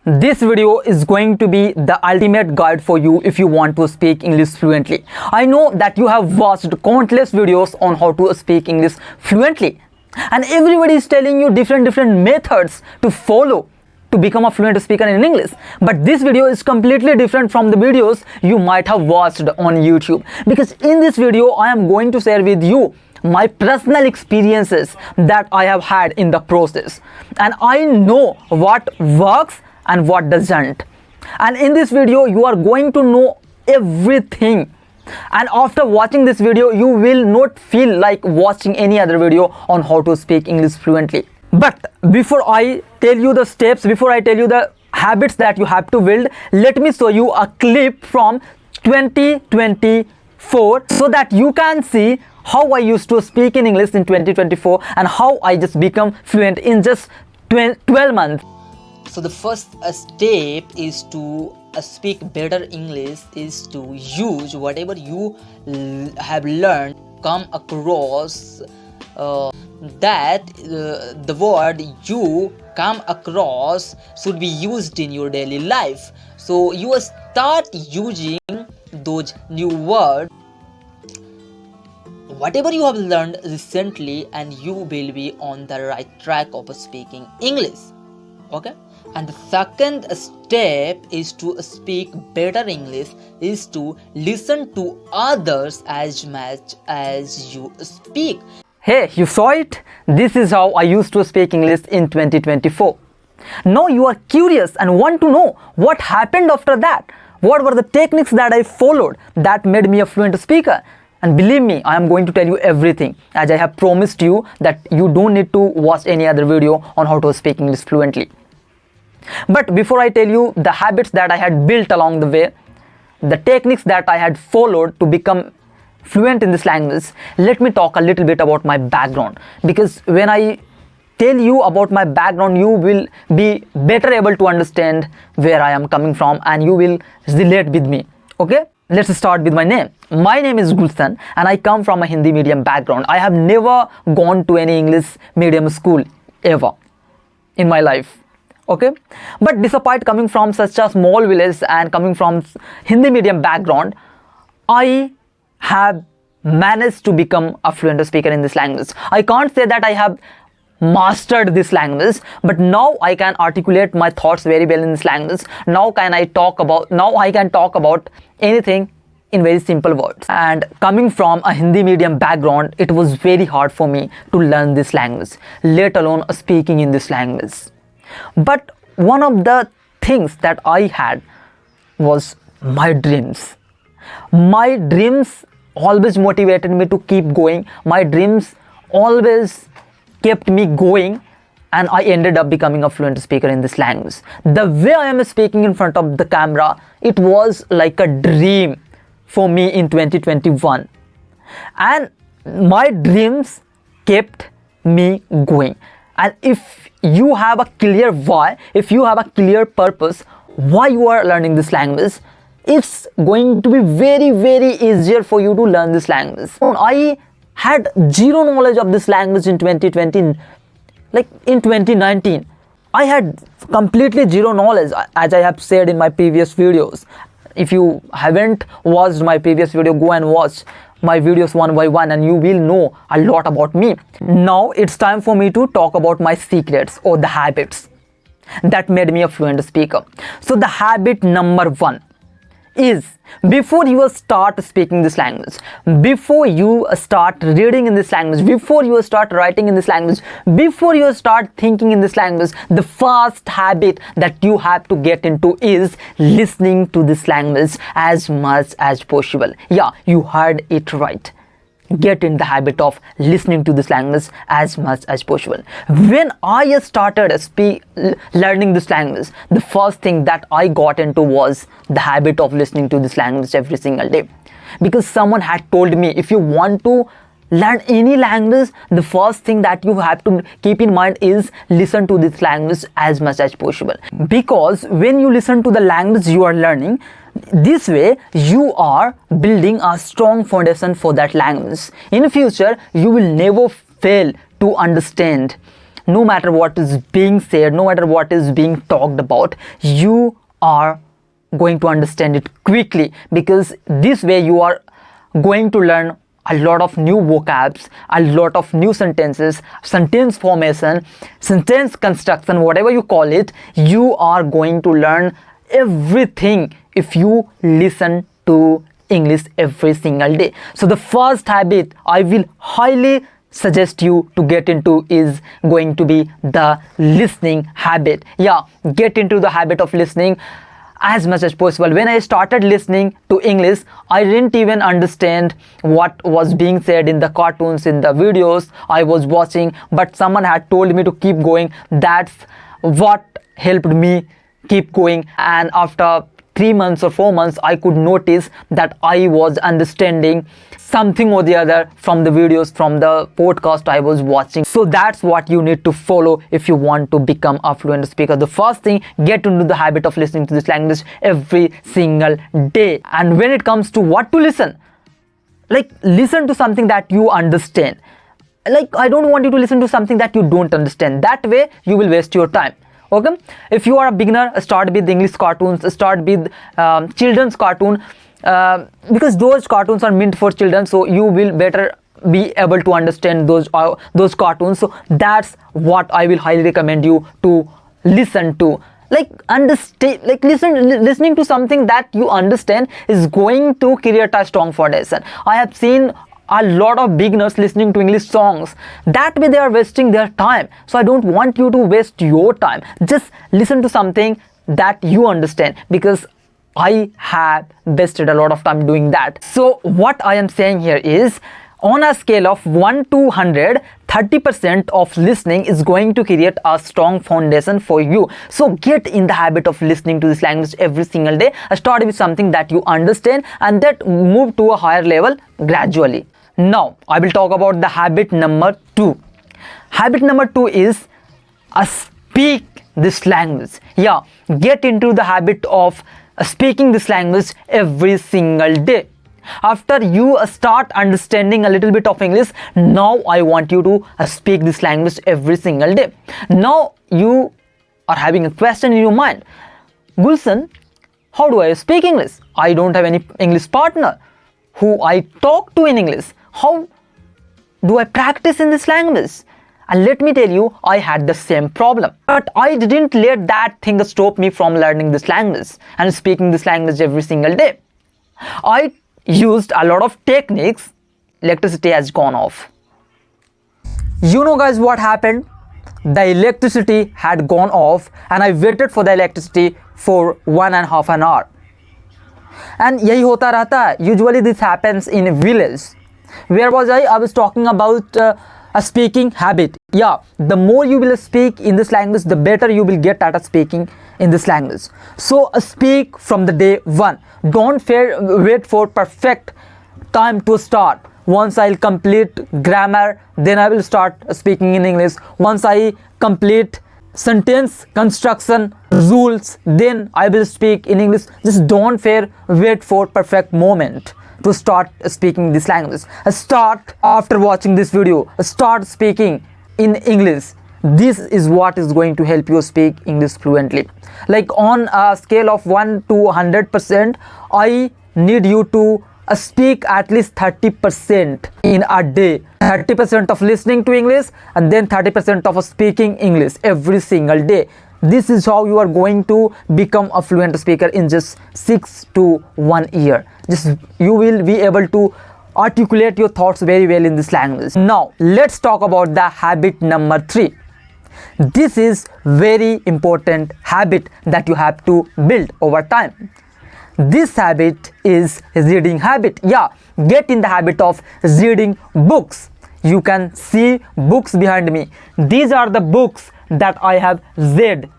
This video is going to be the ultimate guide for you if you want to speak English fluently. I know that you have watched countless videos on how to speak English fluently, and everybody is telling you different methods to follow to become a fluent speaker in English. But this video is completely different from the videos you might have watched on YouTube, because in this video I am going to share with you my personal experiences that I have had in the process, and I know what works and what doesn't. And in this video you are going to know everything, and after watching this video you will not feel like watching any other video on how to speak English fluently. But before I tell you the steps, before I tell you the habits that you have to build, let me show you a clip from 2024 so that you can see how I used to speak in English in 2024 and how I just become fluent in just 12 months. So the first step is to speak better English is to use whatever you have learned, come across the word you come across should be used in your daily life. So you start using those new words, whatever you have learned recently, and you will be on the right track of speaking English. Okay? And the second step is to speak better English is to listen to others as much as you speak. Hey, you saw it? This is how I used to speak English in 2024. Now you are curious and want to know what happened after that. What were the techniques that I followed that made me a fluent speaker? And believe me, I am going to tell you everything, as I have promised you that you don't need to watch any other video on how to speak English fluently. But before I tell you the habits that I had built along the way, the techniques that I had followed to become fluent in this language, let me talk a little bit about my background, because when I tell you about my background you will be better able to understand where I am coming from and you will relate with me. Okay, let's start with my name. My name is Gulshan and I come from a Hindi medium background. I have never gone to any English medium school ever in my life. Okay, but despite coming from such a small village and coming from Hindi medium background, I have managed to become a fluent speaker in this language. I can't say that I have mastered this language, but now I can articulate my thoughts very well in this language. Now I can talk about anything in very simple words. And coming from a Hindi medium background, it was very hard for me to learn this language, let alone speaking in this language. But one of the things that I had was my dreams. My dreams always motivated me to keep going. My dreams always kept me going, and I ended up becoming a fluent speaker in this language. The way I am speaking in front of the camera, it was like a dream for me in 2021, and my dreams kept me going. And if you have a clear why, if you have a clear purpose why you are learning this language, it's going to be very easier for you to learn this language. I had zero knowledge of this language in 2020, like in 2019. I had completely zero knowledge, as I have said in my previous videos. If you haven't watched my previous video, go and watch my videos one by one and you will know a lot about me. Now it's time for me to talk about my secrets or the habits that made me a fluent speaker. So the habit number 1 is, before you start speaking this language, before you start reading in this language, before you start writing in this language, before you start thinking in this language, the first habit that you have to get into is listening to this language as much as possible. Yeah, you heard it right. Get in the habit of listening to this language as much as possible. When I started learning this language, the first thing that I got into was the habit of listening to this language every single day, because someone had told me, if you want to learn any language, the first thing that you have to keep in mind is listen to this language as much as possible. Because when you listen to the language you are learning, this way you are building a strong foundation for that language. In future you will never fail to understand no matter what is being said, no matter what is being talked about, you are going to understand it quickly, because this way you are going to learn a lot of new vocabs, a lot of new sentences, sentence formation, sentence construction, whatever you call it. You are going to learn everything if you listen to English every single day. So the first habit I will highly suggest you to get into is going to be the listening habit. Yeah, get into the habit of listening as much as possible. When I started listening to English, I didn't even understand what was being said in the cartoons, in the videos I was watching, but someone had told me to keep going. That's what helped me keep going. And after 3 months or 4 months, I could notice that I was understanding something or the other from the videos, from the podcast I was watching. So that's what you need to follow if you want to become a fluent speaker. The first thing, get into the habit of listening to this language every single day. And when it comes to what to listen, like, listen to something that you understand. Like, I don't want you to listen to something that you don't understand. That way you will waste your time. Okay, if you are a beginner, start with English cartoons, start with children's cartoon, because those cartoons are meant for children, so you will better be able to understand those cartoons. So that's what I will highly recommend you to listen to. Like, understand, like, listening to something that you understand is going to create a strong foundation. I have seen a lot of beginners listening to English songs. That way they are wasting their time. So I don't want you to waste your time. Just listen to something that you understand, because I have wasted a lot of time doing that. So what I am saying here is, on a scale of 1 to 100, 30% of listening is going to create a strong foundation for you. So get in the habit of listening to this language every single day. Start with something that you understand, and that move to a higher level gradually. Now I will talk about the habit number 2. Habit number 2 is speak this language. Yeah, get into the habit of speaking this language every single day. After you start understanding a little bit of English, now I want you to speak this language every single day. Now you are having a question in your mind: Gulshan, how do I speak English? I don't have any English partner who I talk to in English. How do I practice in this language? And let me tell you, I had the same problem. But I didn't let that thing stop me from learning this language and speaking this language every single day. I used a lot of techniques. Electricity has gone off. You know, guys, what happened? The electricity had gone off, and I waited for the electricity for 1.5 hours. And yahi hota rehta hai. Usually this happens in a village. Where was I? I was talking about a speaking habit. Yeah, the more you will speak in this language, the better you will get at speaking in this language. So speak from the day one. Don't wait for perfect time to start. Once I'll complete grammar, then I will start speaking in English. Once I complete sentence construction rules, then I will speak in English. Just don't wait for perfect moment to start speaking this language. Start after watching this video. Start speaking in English. This is what is going to help you speak English fluently. Like, on a scale of 1 to 100%, I need you to speak at least 30% in a day. 30% of listening to English, and then 30% of speaking English every single day. This is how you are going to become a fluent speaker in just 6 to 1 year. You will be able to articulate your thoughts very well in this language. Now let's talk about the habit number 3. This is very important habit that you have to build over time. This habit is reading habit. Yeah, get in the habit of reading books. You can see books behind me. These are the books that I have read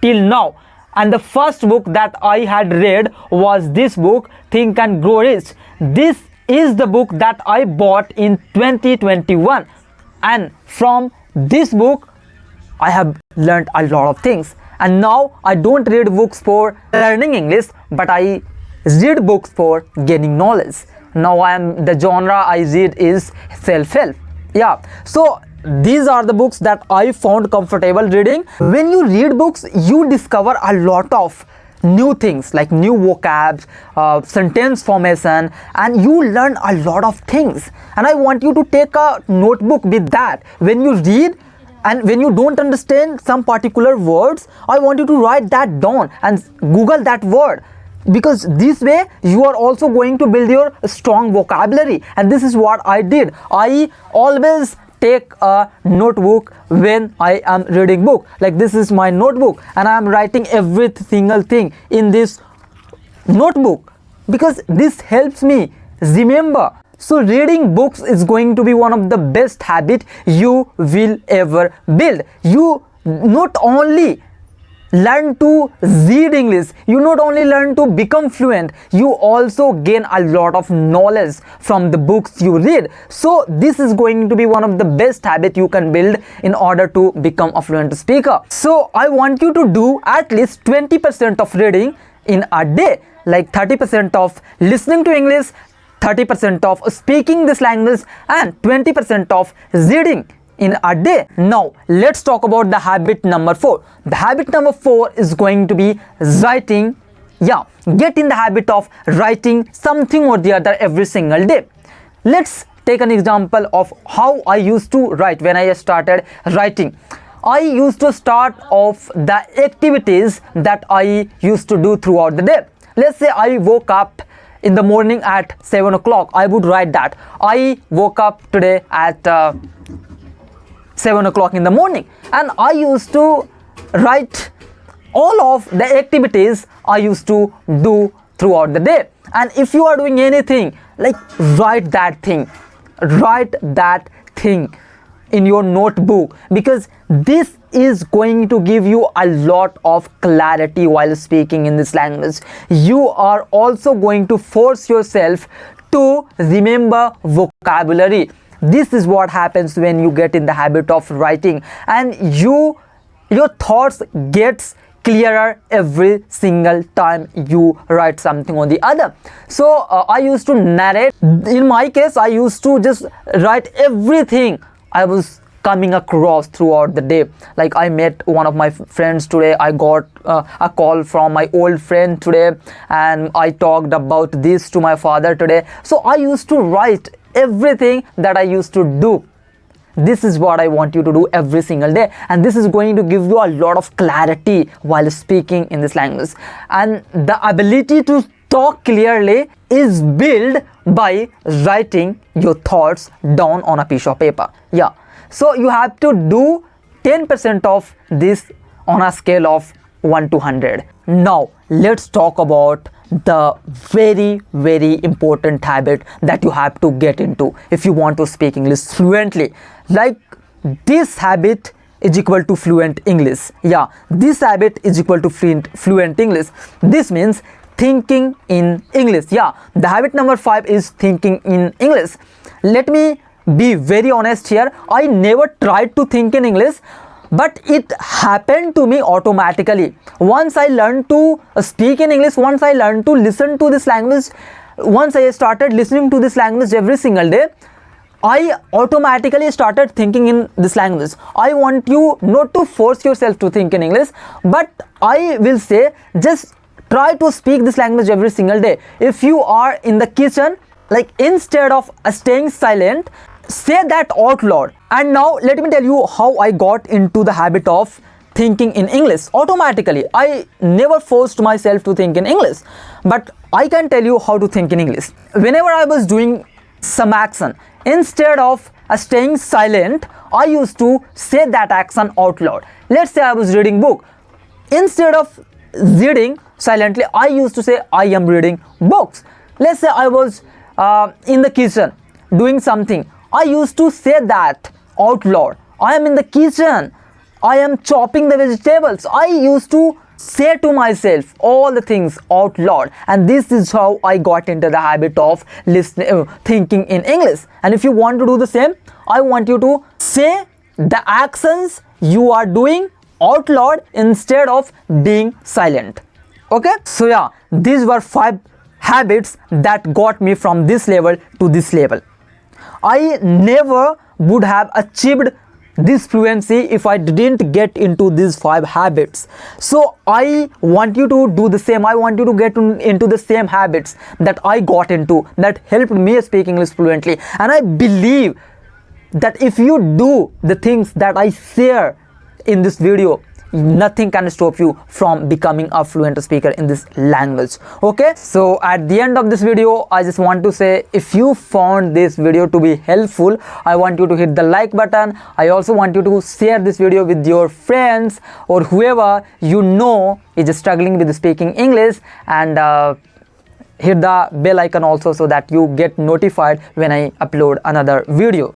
till now. And the first book that I had read was this book, Think and Grow Rich. This is the book that I bought in 2021. And from this book, I have learned a lot of things. And now I don't read books for learning English, but I read books for gaining knowledge. Now the genre I read is self-help. Yeah, so these are the books that I found comfortable reading. When you read books, you discover a lot of new things like new vocabs, sentence formation, and you learn a lot of things. And I want you to take a notebook with that. When you read and when you don't understand some particular words, I want you to write that down and Google that word, because this way you are also going to build your strong vocabulary. And this is what I did. I always take a notebook when I am reading book. Like this is my notebook and I am writing every single thing in this notebook, because this helps me remember. So reading books is going to be one of the best habit you will ever build. You not only learn to read English, you not only learn to become fluent, you also gain a lot of knowledge from the books you read. So this is going to be one of the best habit you can build in order to become a fluent speaker. So I want you to do at least 20% of reading in a day, like 30% of listening to English, 30% of speaking this language, and 20% of reading in a day. Now let's talk about the habit number 4. The habit number 4 is going to be writing. Yeah, get in the habit of writing something or the other every single day. Let's take an example of how I used to write when I started writing. I used to start off the activities that I used to do throughout the day. Let's say I woke up in the morning at 7 o'clock. I would write that I woke up today at 7 o'clock in the morning, and I used to write all of the activities I used to do throughout the day. And if you are doing anything, like write that thing in your notebook, because this is going to give you a lot of clarity while speaking in this language. You are also going to force yourself to remember vocabulary. This is what happens when you get in the habit of writing, and your thoughts gets clearer every single time you write something or the other. So I used to narrate. In my case, I used to just write everything I was coming across throughout the day. Like I met one of my friends today, I got a call from my old friend today, and I talked about this to my father today. So I used to write everything that I used to do. This is what I want you to do every single day, and this is going to give you a lot of clarity while speaking in this language. And the ability to talk clearly is built by writing your thoughts down on a piece of paper. Yeah, so you have to do 10% of this on a scale of 1 to 100. Now let's talk about the very important habit that you have to get into if you want to speak English fluently. Like this habit is equal to fluent English. Yeah, this habit is equal to fluent English. This means thinking in English. Yeah, the habit number 5 is thinking in English. Let me be very honest here. I never tried to think in English, but it happened to me automatically. Once I learned to speak in English, once I learned to listen to this language, once I started listening to this language every single day, I automatically started thinking in this language. I want you not to force yourself to think in English, but I will say just try to speak this language every single day. If you are in the kitchen, like instead of staying silent, say that out loud. And now let me tell you how I got into the habit of thinking in English automatically. I never forced myself to think in English, but I can tell you how to think in English. Whenever I was doing some action, instead of staying silent, I used to say that action out loud. Let's say I was reading book. Instead of reading silently, I used to say I am reading books. Let's say I was in the kitchen doing something. I used to say that out loud. I am in the kitchen. I am chopping the vegetables. I used to say to myself all the things out loud, and this is how I got into the habit of listening, thinking in English. And if you want to do the same, I want you to say the actions you are doing out loud instead of being silent. Okay, so yeah, these were 5 habits that got me from this level to this level. I never would have achieved this fluency if I didn't get into these 5 habits. So I want you to do the same. I want you to get into the same habits that I got into, that helped me speak English fluently. And I believe that if you do the things that I share in this video, nothing can stop you from becoming a fluent speaker in this language. Okay, so at the end of this video, I just want to say, if you found this video to be helpful, I want you to hit the like button. I also want you to share this video with your friends or whoever you know is struggling with speaking English, and hit the bell icon also so that you get notified when I upload another video.